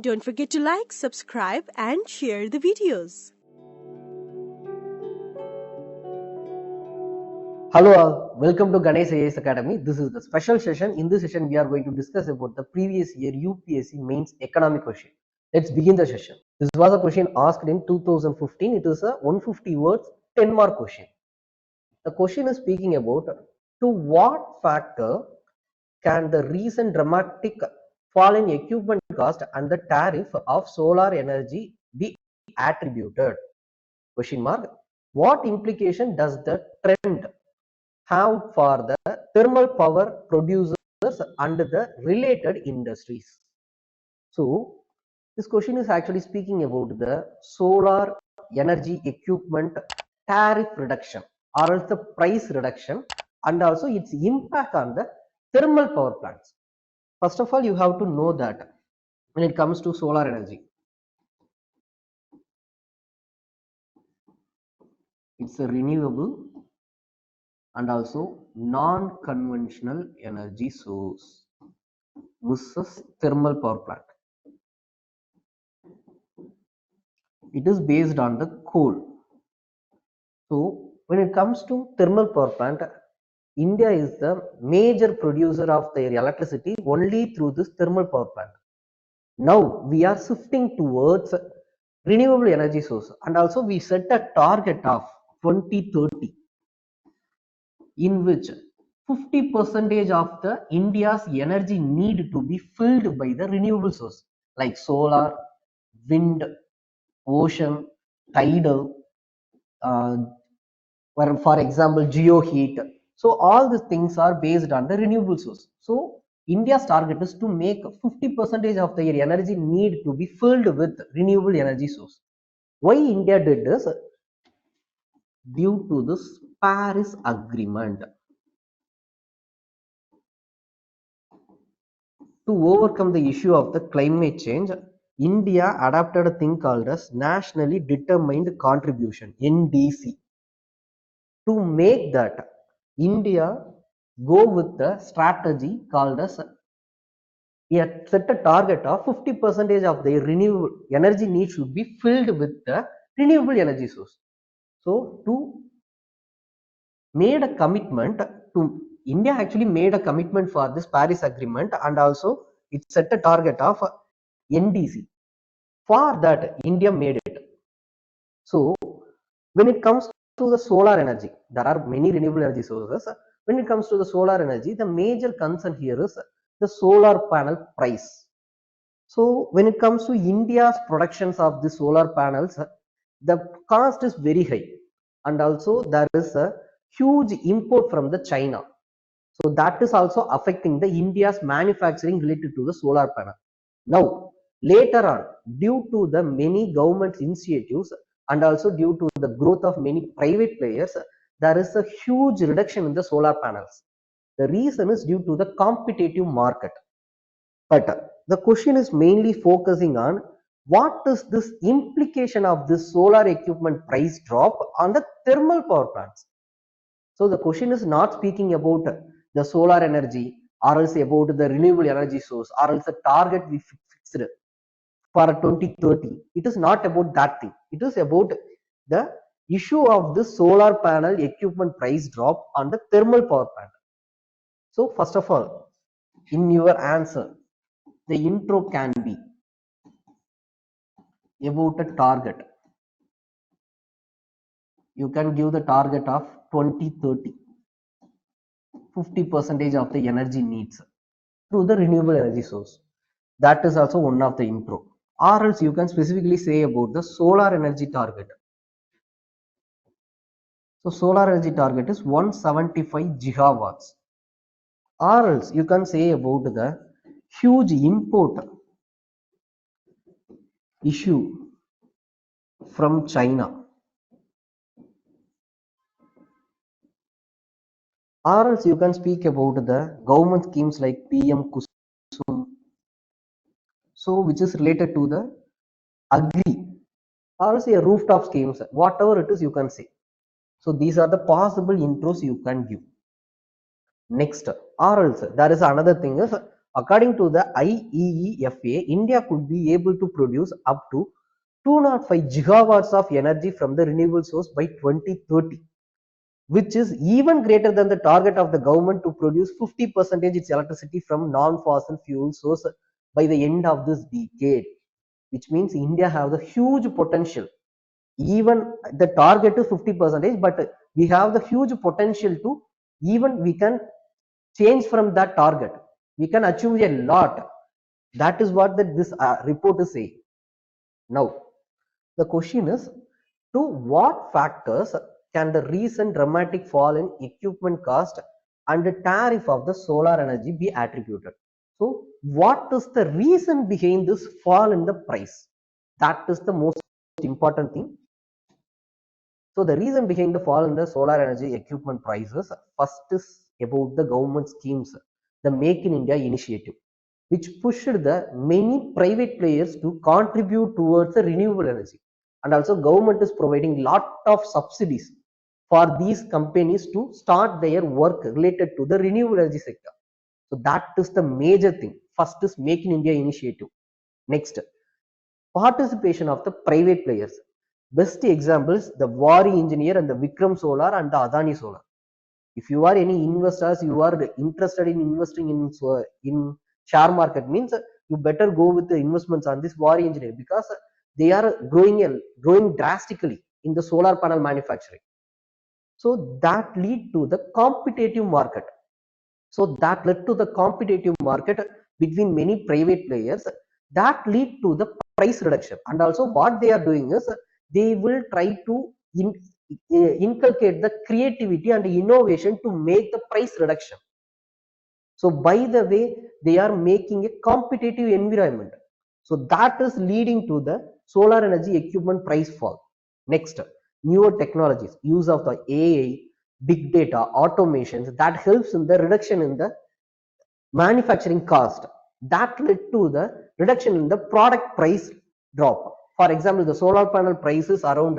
Don't forget to like, subscribe and share the videos. Hello all, welcome to Ganesh IAS Academy. This is the special session. In this session, we are going to discuss about the previous year UPSC Mains economic question. Let's begin the session. This was a question asked in 2015. It is a 150 words, 10 mark question. The question is speaking about to what factor can the recent dramatic fall in equipment cost and the tariff of solar energy be attributed? Question mark. What implication does the trend have for the thermal power producers and the related industries? So this question is actually speaking about the solar energy equipment tariff reduction or else the price reduction and also its impact on the thermal power plants. First of all, you have to know that when it comes to solar energy, it's a renewable and also non-conventional energy source versus thermal power plant. It is based on the coal. So when it comes to thermal power plant, India is the major producer of their electricity only through this thermal power plant. Now we are shifting towards renewable energy source, and also we set a target of 2030 in which 50% of the India's energy need to be filled by the renewable source like solar, wind, ocean, tidal, for example geoheat. So all these things are based on the renewable source. So India's target is to make 50% of their energy need to be filled with renewable energy source. Why India did this? Due to this Paris Agreement. To overcome the issue of the climate change, India adopted a thing called as Nationally Determined Contribution, NDC. To make that, India go with the strategy called as set a target of 50% of their renewable energy needs should be filled with the renewable energy source. So to made a commitment to India actually made a commitment for this Paris Agreement, and also it set a target of NDC. For that, India made it. So when it comes to the solar energy, there are many renewable energy sources. When it comes to the solar energy, the major concern here is the solar panel price. So when it comes to India's productions of the solar panels, the cost is very high, and also there is a huge import from the China. So that is also affecting the India's manufacturing related to the solar panel. Now later on, due to the many government initiatives and also due to the growth of many private players, there is a huge reduction in the solar panels. The reason is due to the competitive market. But the question is mainly focusing on what is this implication of this solar equipment price drop on the thermal power plants. So the question is not speaking about the solar energy or else about the renewable energy source or else the target we fixed for 2030. It is not about that thing. It is about the issue of the solar panel equipment price drop on the thermal power plant. So first of all, in your answer, the intro can be about a target. You can give the target of 2030, 50% of the energy needs through the renewable energy source. That is also one of the intro. Or else you can specifically say about the solar energy target. So solar energy target is 175 gigawatts. Or else you can say about the huge import issue from China. Or else you can speak about the government schemes like PM Kusum, so which is related to the agri, or else a rooftop schemes, whatever it is you can say. So these are the possible intros you can give. Next, or else there is another thing is, According to the IEEFA, India could be able to produce up to 205 gigawatts of energy from the renewable source by 2030, which is even greater than the target of the government to produce 50% its electricity from non-fossil fuel source by the end of this decade, which means India have the huge potential. Even the target is 50%, but we have the huge potential to even we can change from that target. We can achieve a lot. That is what this report is saying. Now, the question is, to what factors can the recent dramatic fall in equipment cost and the tariff of the solar energy be attributed? So, what is the reason behind this fall in the price? That is the most important thing. So the reason behind the fall in the solar energy equipment prices, first is about the government schemes, the Make in India initiative, which pushed the many private players to contribute towards the renewable energy. And also government is providing lot of subsidies for these companies to start their work related to the renewable energy sector. So that is the major thing. First is Make in India initiative. Next, participation of the private players. Best examples, the Wari Engineer and the Vikram Solar and the Adani Solar. If you are any investors, you are interested in investing in share market, means you better go with the investments on this Wari Engineer, because they are growing drastically in the solar panel manufacturing. So that lead to the competitive market. So that led to the competitive market between many private players. That lead to the price reduction. And also what they are doing is they will try to inculcate the creativity and innovation to make the price reduction. So by the way, they are making a competitive environment. So that is leading to the solar energy equipment price fall. Next, newer technologies, use of the AI, big data, automations, that helps in the reduction in the manufacturing cost. That led to the reduction in the product price drop. For example, the solar panel price is around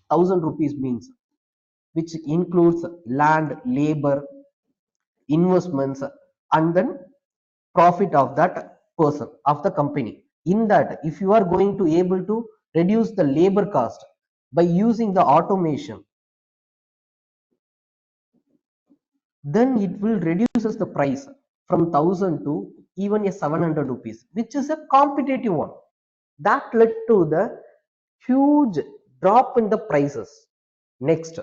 1000 rupees means, which includes land, labor, investments, and then profit of that person, of the company. In that, if you are going to able to reduce the labor cost by using the automation, then it will reduces the price from 1000 to even a 700 rupees, which is a competitive one. That led to the huge drop in the prices. Next,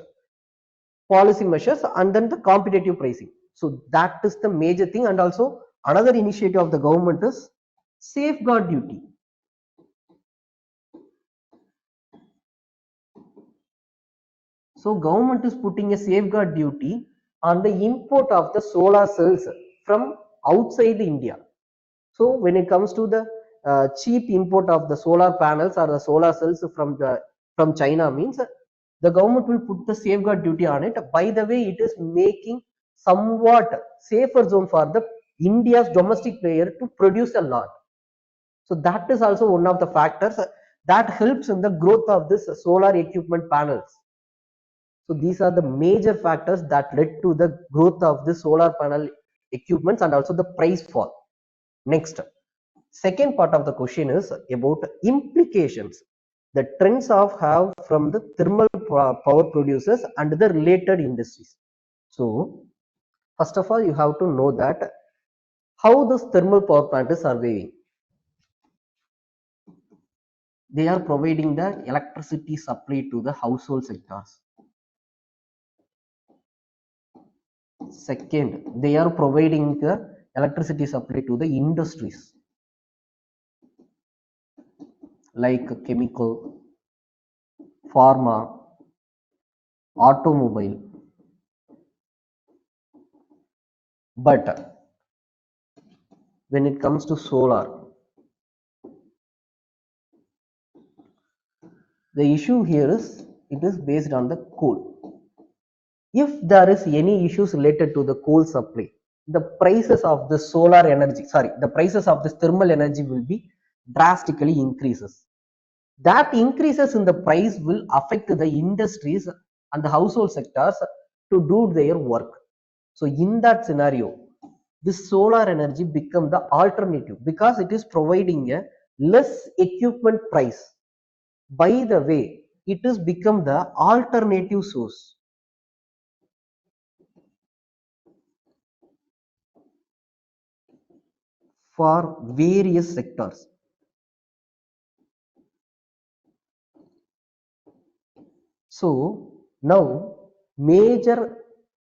policy measures and then the competitive pricing. So that is the major thing. And also another initiative of the government is safeguard duty. So government is putting a safeguard duty on the import of the solar cells from outside India. So when it comes to the cheap import of the solar panels or the solar cells from China, means the government will put the safeguard duty on it. By the way, it is making somewhat safer zone for the India's domestic player to produce a lot. So that is also one of the factors that helps in the growth of this solar equipment panels. So these are the major factors that led to the growth of the solar panel equipments and also the price fall. Next, second part of the question is about implications the trends of have from the thermal power producers and the related industries. So first of all, you have to know that how this thermal power plant is surveying. They are providing the electricity supply to the household sectors. Second, they are providing the electricity supply to the industries like chemical, pharma, automobile. But when it comes to solar, the issue here is it is based on the coal. If there is any issues related to the coal supply, the prices of the solar energy, the prices of this thermal energy will be drastically increases. That increases in the price will affect the industries and the household sectors to do their work. So in that scenario, this solar energy become the alternative because it is providing a less equipment price. By the way, it has become the alternative source for various sectors. So now major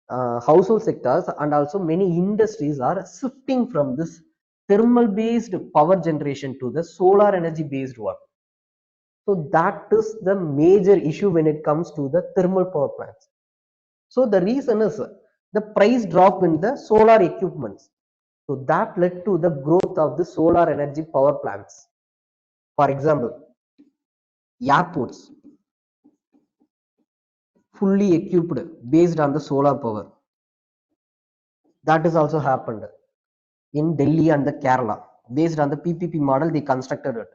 household sectors and also many industries are shifting from this thermal based power generation to the solar energy based one. So that is the major issue when it comes to the thermal power plants. So the reason is the price drop in the solar equipments. So that led to the growth of the solar energy power plants. For example, airports fully equipped based on the solar power. That is also happened in Delhi and the Kerala. Based on the PPP model, they constructed it.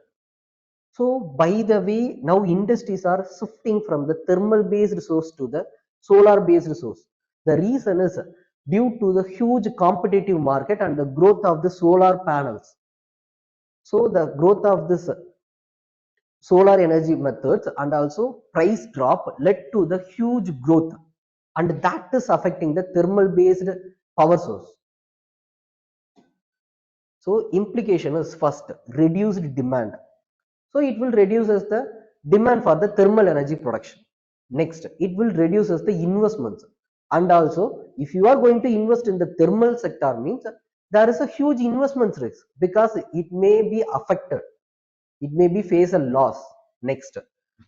So by the way, now industries are shifting from the thermal based source to the solar based source. The reason is due to the huge competitive market and the growth of the solar panels. So the growth of this solar energy methods and also price drop led to the huge growth, and that is affecting the thermal based power source. So implication is first reduced demand. So it will reduce as the demand for the thermal energy production. Next, it will reduce as the investments. And also, if you are going to invest in the thermal sector means there is a huge investment risk because it may be affected. It may be face a loss. Next,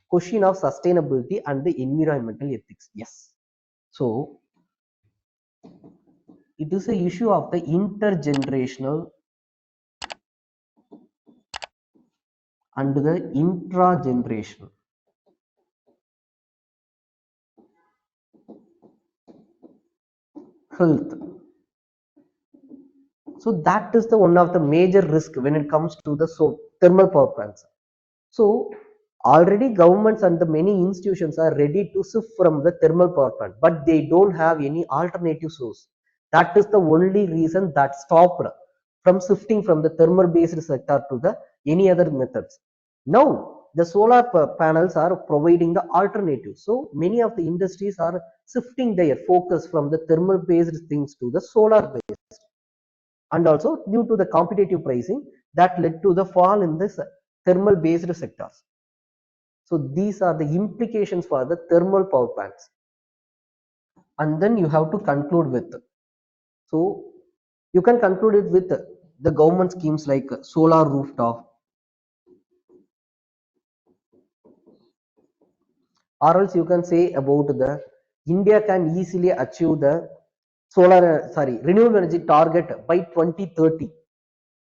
question of sustainability and the environmental ethics. Yes. So it is a issue of the intergenerational and the intra-generational health. So that is the one of the major risk when it comes to the thermal power plants. So already governments and the many institutions are ready to shift from the thermal power plant, but they don't have any alternative source. That is the only reason that stopped from shifting from the thermal based sector to the any other methods. Now the solar panels are providing the alternative. So many of the industries are shifting their focus from the thermal based things to the solar based, and also due to the competitive pricing that led to the fall in this thermal based sectors. So these are the implications for the thermal power plants. And then you have to conclude with, so you can conclude it with the government schemes like solar rooftop, or else you can say about the India can easily achieve the renewable energy target by 2030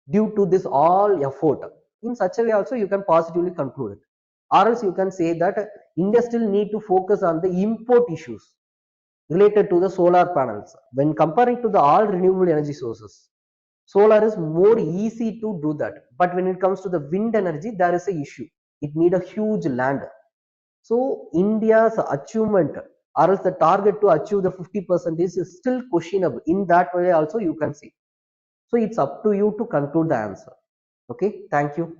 due to this all effort. In such a way also you can positively conclude it, or else you can say that India still need to focus on the import issues related to the solar panels. When comparing to the all renewable energy sources, solar is more easy to do that, but when it comes to the wind energy there is a issue. It need a huge land. So India's achievement or else the target to achieve the 50% is still questionable. In that way also you can see. So it's up to you to conclude the answer. Okay, thank you.